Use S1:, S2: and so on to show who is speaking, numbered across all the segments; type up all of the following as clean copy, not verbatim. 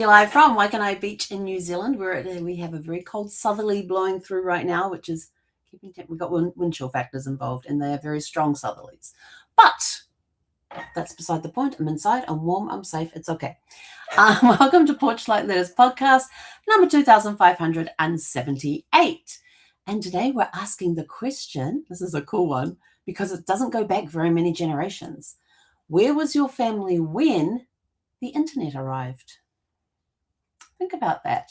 S1: Live from Waikanae Beach in New Zealand, where we have a very cold southerly blowing through right now, which is keeping we've got wind chill factors involved, and they are very strong southerlies. But that's beside the point. I'm inside, I'm warm, I'm safe, it's okay. Welcome to Porchlight Letters podcast, number 2578. And today we're asking the question, this is a cool one, because it doesn't go back very many generations. Where was your family when the internet arrived? Think about that.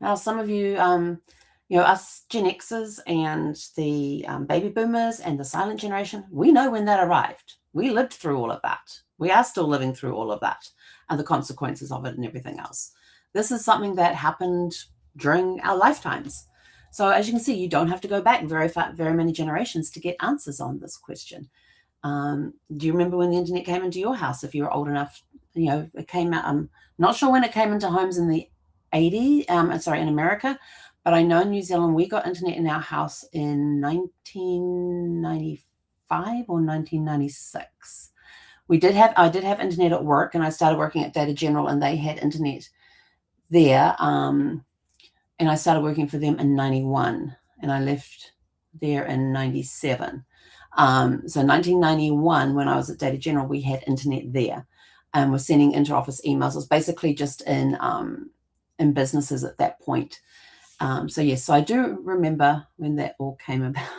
S1: Now, some of you, us Gen Xers and the baby boomers and the silent generation, we know when that arrived. We lived through all of that. We are still living through all of that and the consequences of it and everything else. This is something that happened during our lifetimes. So as you can see, you don't have to go back very many generations to get answers on this question. Do you remember when the internet came into your house? If you were old enough, it came out. I'm not sure when it came into homes in the 80s, in America, but I know in New Zealand we got internet in our house in 1995 or 1996. I did have internet at work, and I started working at Data General, and they had internet there. And I started working for them in 91, and I left there in 97. So 1991, when I was at Data General, we had internet there, and we're sending inter-office emails. It was basically just in businesses at that point. So I do remember when that all came about.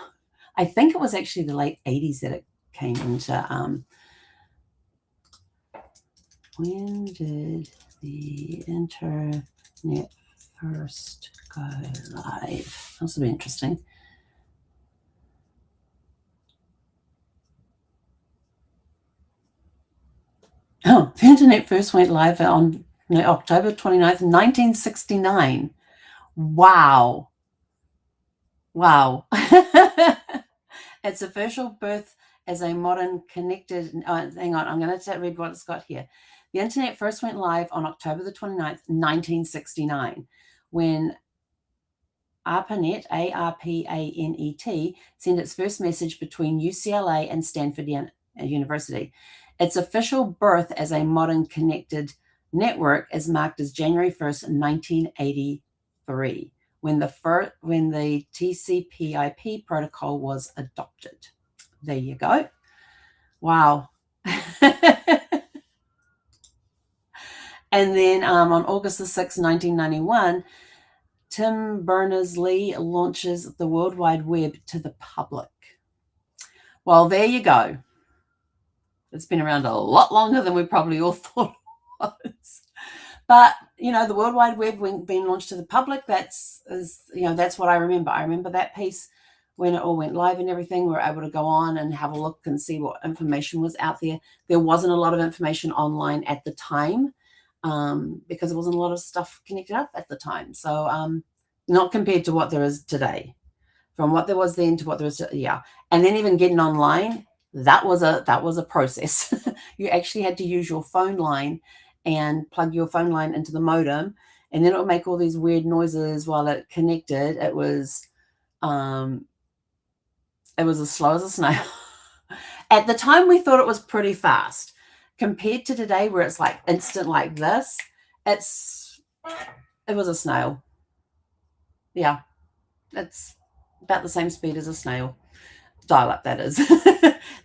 S1: I think it was actually the late 80s that it came into. When did the internet first go live? This will be interesting. Oh, the internet first went live on October 29th, 1969. Wow. Its official birth as a modern connected... hang on, I'm going to read what it's got here. The internet first went live on October the 29th, 1969, when ARPANET, ARPANET, sent its first message between UCLA and Stanford University. Its official birth as a modern connected network is marked as January 1st, 1983, when the TCP/IP protocol was adopted. There you go. Wow. And then on August the 6th, 1991, Tim Berners-Lee launches the World Wide Web to the public. Well, there you go. It's been around a lot longer than we probably all thought it was. But, the World Wide Web being launched to the public, that's what I remember. I remember that piece when it all went live and everything. We were able to go on and have a look and see what information was out there. There wasn't a lot of information online at the time because there wasn't a lot of stuff connected up at the time. So not compared to what there is today. From what there was then to what there is today, yeah. And then even getting online, that was a process. You actually had to use your phone line and plug your phone line into the modem, and then it would make all these weird noises while it connected. It was as slow as a snail. At the time, we thought it was pretty fast compared to today, where it's like instant like this. It was a snail. Yeah, it's about the same speed as a snail. Dial-up, that is.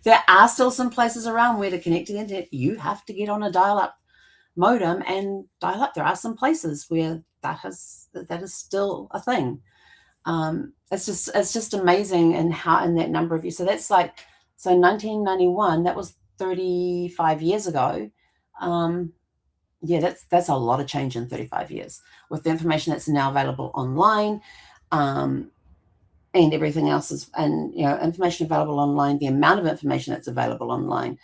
S1: There are still some places around where to connect to the internet, you have to get on a dial-up modem and dial up. There are some places where that is still a thing. It's just amazing in that number of years. So that's 1991. That was 35 years ago. That's a lot of change in 35 years with the information that's now available online. And everything else is, and information available online, the amount of information that's available online.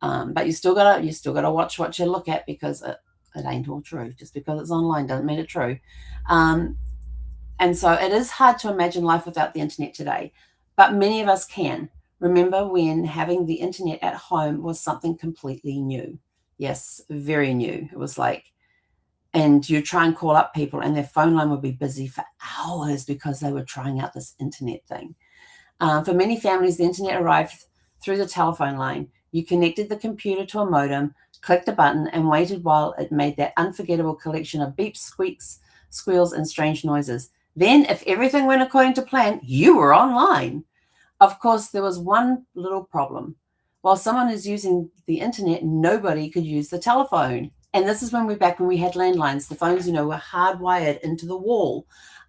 S1: But you still gotta watch what you look at, because it ain't all true. Just because it's online doesn't mean it's true. And so it is hard to imagine life without the internet today, but many of us can. Remember when having the internet at home was something completely new? Yes, very new. It was like, and you try and call up people and their phone line would be busy for hours because they were trying out this internet thing. For many families, the internet arrived through the telephone line. You connected the computer to a modem, clicked a button, and waited while it made that unforgettable collection of beeps, squeaks, squeals, and strange noises. Then, if everything went according to plan, you were online. Of course, there was one little problem. While someone is using the internet, nobody could use the telephone. And this is when we had landlines. The phones, were hardwired into the wall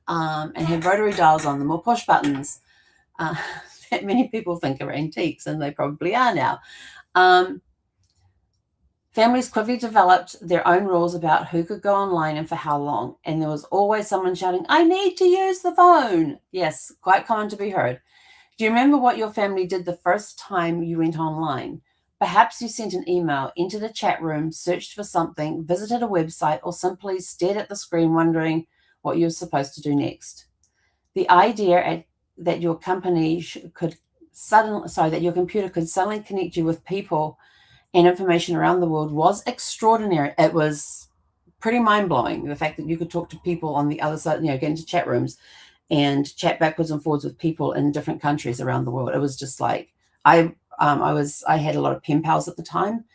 S1: and had rotary dials on them or push buttons that many people think are antiques, and they probably are now. Families quickly developed their own rules about who could go online and for how long. And there was always someone shouting, "I need to use the phone." Yes, quite common to be heard. Do you remember what your family did the first time you went online? Perhaps you sent an email, entered a chat room, searched for something, visited a website, or simply stared at the screen wondering what you were supposed to do next. The idea that your computer could suddenly connect you with people and information around the world was extraordinary. It was pretty mind-blowing, the fact that you could talk to people on the other side, get into chat rooms and chat backwards and forwards with people in different countries around the world. It was just like, I had a lot of pen pals at the time.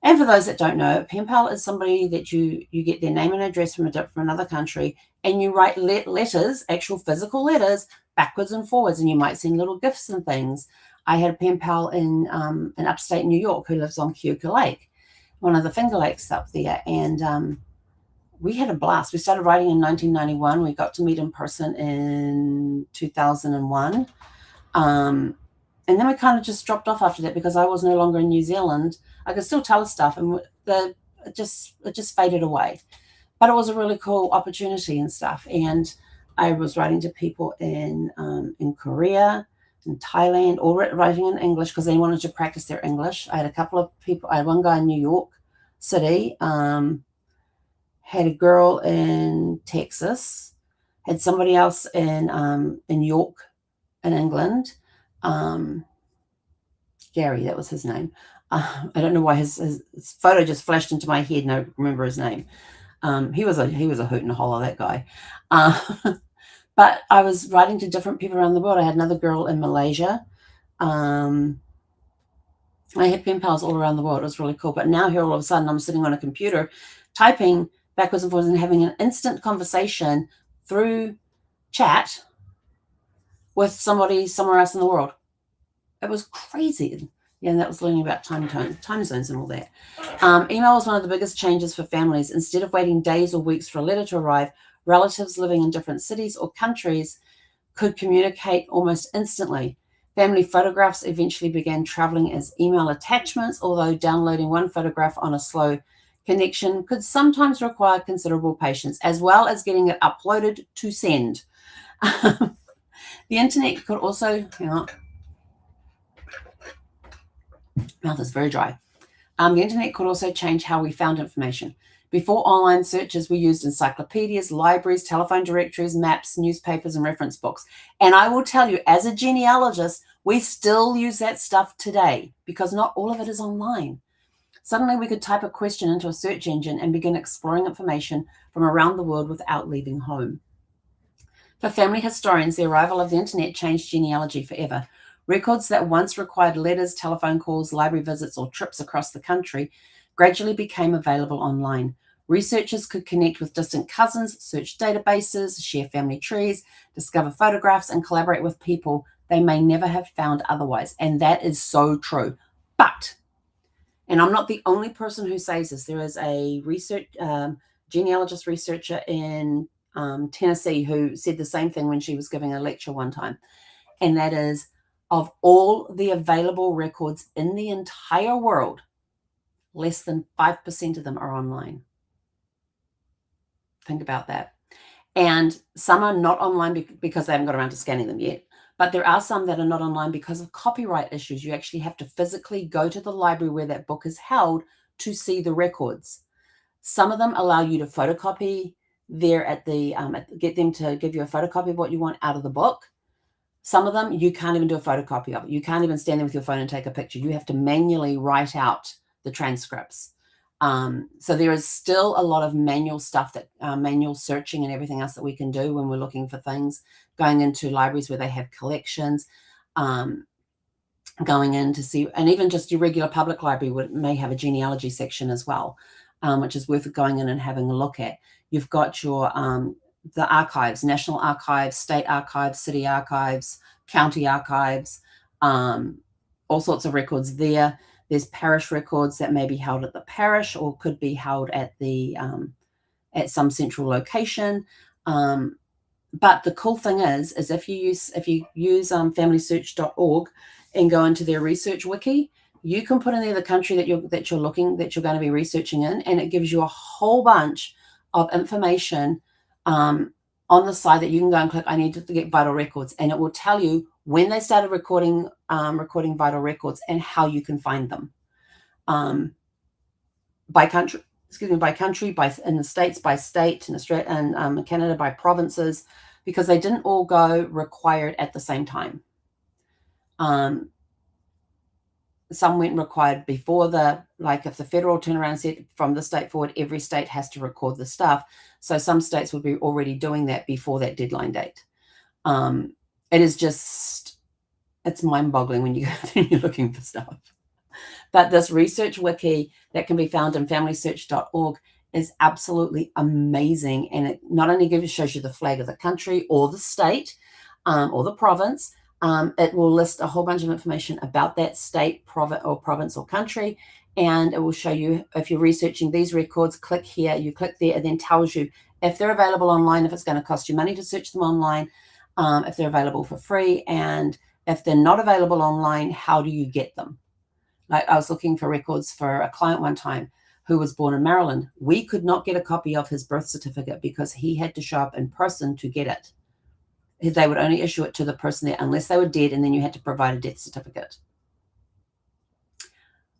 S1: And for those that don't know, a pen pal is somebody that you get their name and address from another country, and you write letters, actual physical letters, backwards and forwards, and you might send little gifts and things. I had a pen pal in upstate New York who lives on Keuka Lake, one of the Finger Lakes up there, and we had a blast. We started writing in 1991. We got to meet in person in 2001. And then we kind of just dropped off after that because I was no longer in New Zealand. I could still tell us stuff, and it just faded away. But it was a really cool opportunity and stuff. And I was writing to people in Korea, in Thailand, all writing in English because they wanted to practice their English. I had a couple of people. I had one guy in New York City, had a girl in Texas, had somebody else in York, in England. Gary, that was his name. I don't know why his photo just flashed into my head and I remember his name. He was a hoot and a holler, that guy. But I was writing to different people around the world. I had another girl in Malaysia. I had pen pals all around the world. It was really cool. But now here all of a sudden I'm sitting on a computer typing backwards and forwards and having an instant conversation through chat with somebody somewhere else in the world. It was crazy. Yeah, and that was learning about time zones and all that. Email was one of the biggest changes for families. Instead of waiting days or weeks for a letter to arrive, relatives living in different cities or countries could communicate almost instantly. Family photographs eventually began traveling as email attachments, although downloading one photograph on a slow connection could sometimes require considerable patience, as well as getting it uploaded to send. The internet could also, mouth is very dry. The internet could also change how we found information. Before online searches, we used encyclopedias, libraries, telephone directories, maps, newspapers, and reference books. And I will tell you, as a genealogist, we still use that stuff today because not all of it is online. Suddenly, we could type a question into a search engine and begin exploring information from around the world without leaving home. For family historians, the arrival of the internet changed genealogy forever. Records that once required letters, telephone calls, library visits, or trips across the country gradually became available online. Researchers could connect with distant cousins, search databases, share family trees, discover photographs, and collaborate with people they may never have found otherwise. And that is so true. But, and I'm not the only person who says this, there is a genealogist researcher in Tennessee who said the same thing when she was giving a lecture one time. And that is, of all the available records in the entire world, less than 5% of them are online. Think about that. And some are not online because they haven't got around to scanning them yet. But there are some that are not online because of copyright issues. You actually have to physically go to the library where that book is held to see the records. Some of them allow you to photocopy there at the, get them to give you a photocopy of what you want out of the book. Some of them, you can't even do a photocopy of it. You can't even stand there with your phone and take a picture. You have to manually write out the transcripts. So there is still a lot of manual stuff, that manual searching and everything else that we can do when we're looking for things, going into libraries where they have collections. going in to see, and even just your regular public library may have a genealogy section as well, which is worth going in and having a look at. You've got your the archives, National Archives, State Archives, City Archives, County Archives, all sorts of records there. There's parish records that may be held at the parish or could be held at the at some central location. But the cool thing is if you use familysearch.org and go into their research wiki, you can put in there the country that you're going to be researching in, and it gives you a whole bunch of information on the side that you can go and click, I need to get vital records, and it will tell you when they started recording vital records and how you can find them. By country, in the States by state, in Australia and Canada by provinces, because they didn't all go required at the same time. Some went required before if the federal turnaround said from the state forward, every state has to record the stuff. So some states would be already doing that before that deadline date. It is just, it's mind-boggling when you go through and you're looking for stuff. But this research wiki that can be found in familysearch.org is absolutely amazing. And it not only shows you the flag of the country or the state or the province, it will list a whole bunch of information about that state, province or country. And it will show you, if you're researching these records, click here, you click there, and then tells you if they're available online, if it's going to cost you money to search them online, if they're available for free, and if they're not available online, how do you get them? Like, I was looking for records for a client one time who was born in Maryland. We could not get a copy of his birth certificate because he had to show up in person to get it. They would only issue it to the person there unless they were dead, and then you had to provide a death certificate.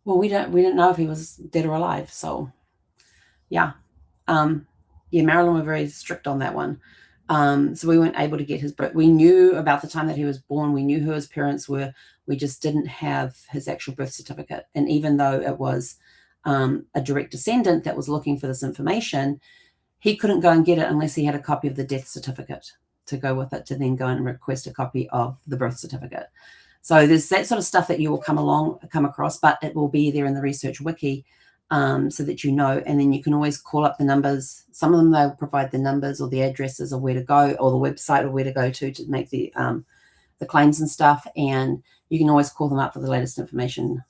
S1: Well, we didn't know if he was dead or alive. So yeah. Maryland were very strict on that one. So we weren't able to get his birth. We knew about the time that he was born. We knew who his parents were. We just didn't have his actual birth certificate. And even though it was a direct descendant that was looking for this information, he couldn't go and get it unless he had a copy of the death certificate to go with it, to then go and request a copy of the birth certificate. So there's that sort of stuff that you will come across, but it will be there in the research wiki, so that you know, and then you can always call up the numbers. Some of them, they'll provide the numbers or the addresses of where to go, or the website or where to go to make the claims and stuff, and you can always call them up for the latest information.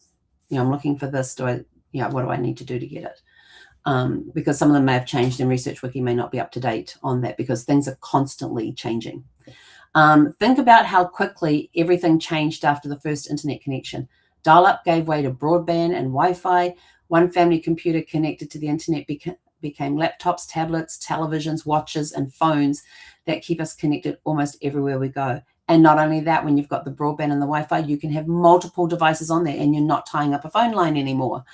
S1: I'm looking for this. What do I need to do to get it? Because some of them may have changed, and Research Wiki may not be up to date on that because things are constantly changing. Think about how quickly everything changed after the first internet connection. Dial-up gave way to broadband and Wi-Fi. One family computer connected to the internet became laptops, tablets, televisions, watches, and phones that keep us connected almost everywhere we go. And not only that, when you've got the broadband and the Wi-Fi, you can have multiple devices on there, and you're not tying up a phone line anymore.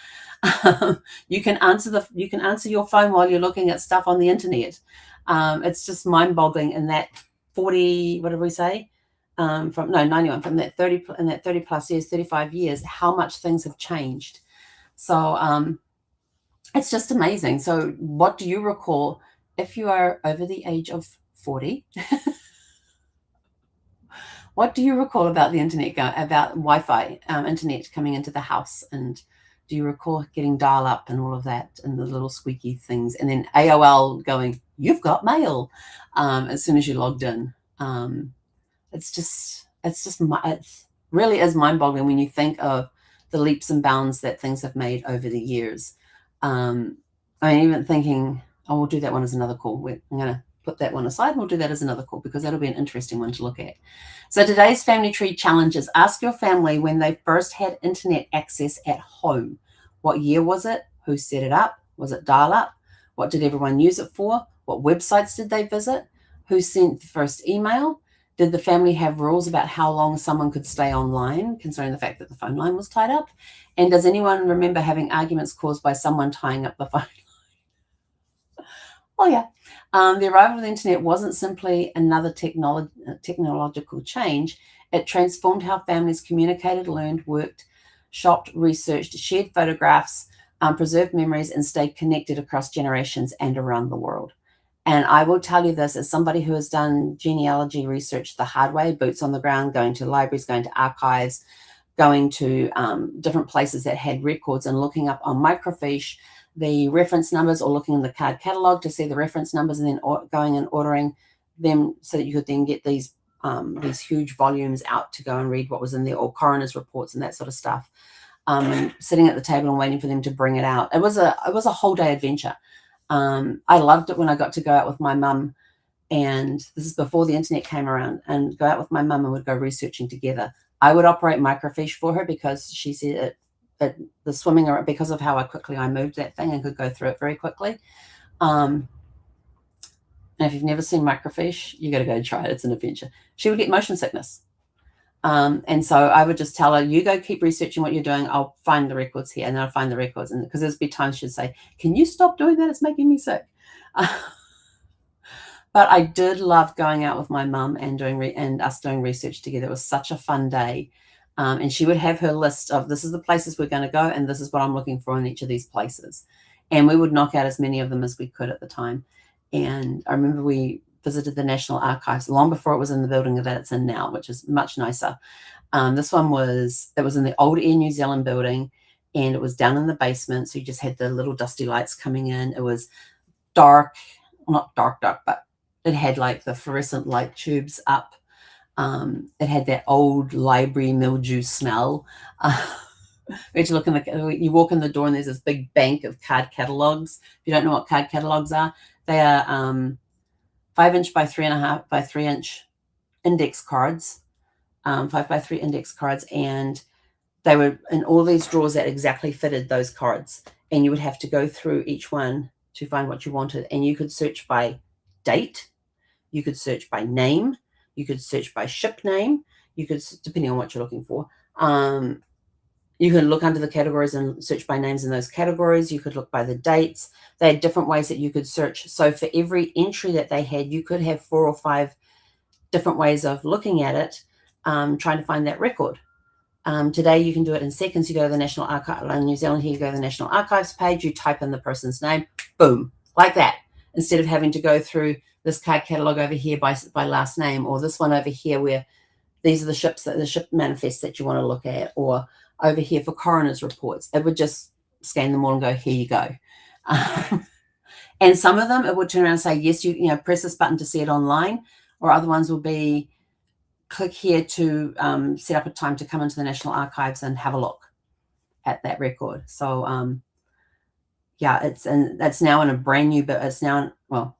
S1: You can answer your phone while you're looking at stuff on the internet. It's just mind-boggling in that 40, what did we say? 91, from that 30 plus years, 35 years, how much things have changed. So it's just amazing. So what do you recall if you are over the age of 40? What do you recall about the internet, about Wi-Fi, internet coming into the house? And do you recall getting dial-up and all of that and the little squeaky things? And then AOL going, you've got mail, as soon as you logged in. It really is mind-boggling when you think of the leaps and bounds that things have made over the years. Even thinking, we'll do that one as another call. I'm going to put that one aside, and we'll do that as another call because that'll be an interesting one to look at. So today's family tree challenges. Ask your family when they first had internet access at home. What year was it? Who set it up? Was it dial-up? What did everyone use it for? What websites did they visit? Who sent the first email? Did the family have rules about how long someone could stay online, considering the fact that the phone line was tied up? And does anyone remember having arguments caused by someone tying up the phone line? Oh, yeah. The arrival of the internet wasn't simply another technological change. It transformed how families communicated, learned, worked, shopped, researched, shared photographs, preserved memories, and stayed connected across generations and around the world. And I will tell you this, as somebody who has done genealogy research the hard way, boots on the ground, going to libraries, going to archives, going to different places that had records and looking up on microfiche the reference numbers, or looking in the card catalog to see the reference numbers, and then going and ordering them so that you could then get these huge volumes out to go and read what was in there, or coroner's reports and that sort of stuff. And sitting at the table and waiting for them to bring it out. It was a whole day adventure. I loved it when I got to go out with my mum, and this is before the internet came around, and go out with my mum and would go researching together. I would operate microfiche for her because she said the swimming, because of how quickly I moved that thing and could go through it very quickly. And if you've never seen microfiche, you got to go and try it. It's an adventure. She would get motion sickness. And so I would just tell her, you go keep researching what you're doing. I'll find the records here. And then I'll find the records. And because there'd be times she'd say, can you stop doing that? It's making me sick. But I did love going out with my mum and us doing research together. It was such a fun day. And she would have her list of, this is the places we're going to go, and this is what I'm looking for in each of these places. And we would knock out as many of them as we could at the time. And I remember we visited the National Archives long before it was in the building that it's in now, which is much nicer. This one was in the old Air New Zealand building, and it was down in the basement. So you just had the little dusty lights coming in. It was dark, not dark, but it had like the fluorescent light tubes up. It had that old library mildew smell. You walk in the door and there's this big bank of card catalogs. If you don't know what card catalogs are, they are 5" by 3.5" by 3" index cards, 5x3 index cards, and they were in all these drawers that exactly fitted those cards. And you would have to go through each one to find what you wanted. And you could search by date, you could search by name, you could search by ship name, you could, depending on what you're looking for. You can look under the categories and search by names in those categories. You could look by the dates. They had different ways that you could search. So for every entry that they had, you could have 4 or 5 different ways of looking at it, trying to find that record. Today, you can do it in seconds. You go to the National Archive in New Zealand. Here you go to the National Archives page. You type in the person's name, boom, like that. Instead of having to go through this card catalog over here by last name, or this one over here where these are the ship manifests that you want to look at, or over here for coroner's reports. It would just scan them all and go, here you go. And some of them, it would turn around and say, yes, you press this button to see it online, or other ones will be, click here to set up a time to come into the National Archives and have a look at that record. So yeah, that's now in a brand new, but it's now, well,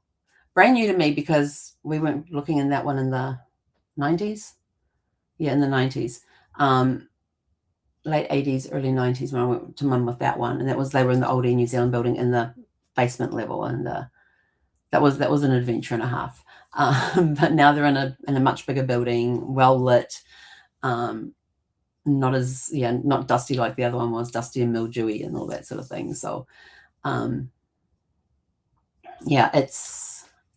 S1: brand new to me because we weren't looking in that one in the 90s. Yeah, in the 90s. Late 80s, early 90s when I went to mum with that one. And they were in the old Air New Zealand building in the basement level. And that was an adventure and a half. But now they're in a much bigger building, well lit, not dusty like the other one was, dusty and mildewy and all that sort of thing. So yeah,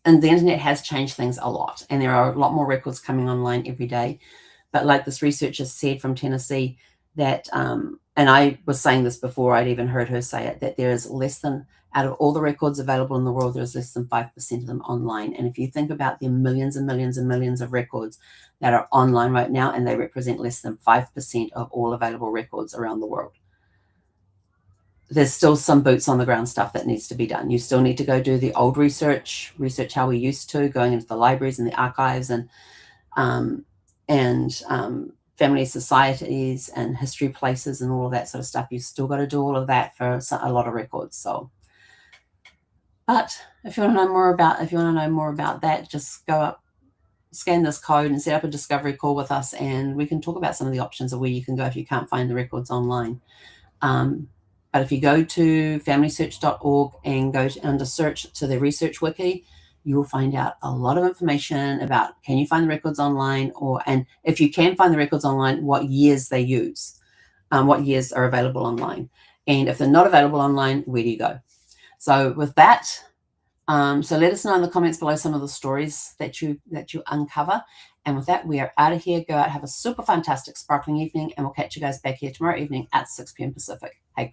S1: and the internet has changed things a lot, and there are a lot more records coming online every day. But like this researcher said from Tennessee, that and I was saying this before I'd even heard her say it, that there is less than, out of all the records available in the world, there's less than 5% of them online. And if you think about the millions and millions and millions of records that are online right now, and they represent less than 5% of all available records around the world, there's still some boots on the ground stuff that needs to be done. You still need to go do the old research how we used to, going into the libraries and the archives and family societies and history places and all of that sort of stuff. You still got to do all of that for a lot of records. So, but if you want to know more about that, just go up, scan this code, and set up a discovery call with us, and we can talk about some of the options of where you can go if you can't find the records online. But if you go to familysearch.org and go under search to the research wiki, you will find out a lot of information about, can you find the records online, and if you can find the records online, what years they use, what years are available online. And if they're not available online, where do you go? So with that, so let us know in the comments below some of the stories that you uncover. And with that, we are out of here. Go out, have a super fantastic, sparkling evening, and we'll catch you guys back here tomorrow evening at 6 p.m. Pacific. Hey,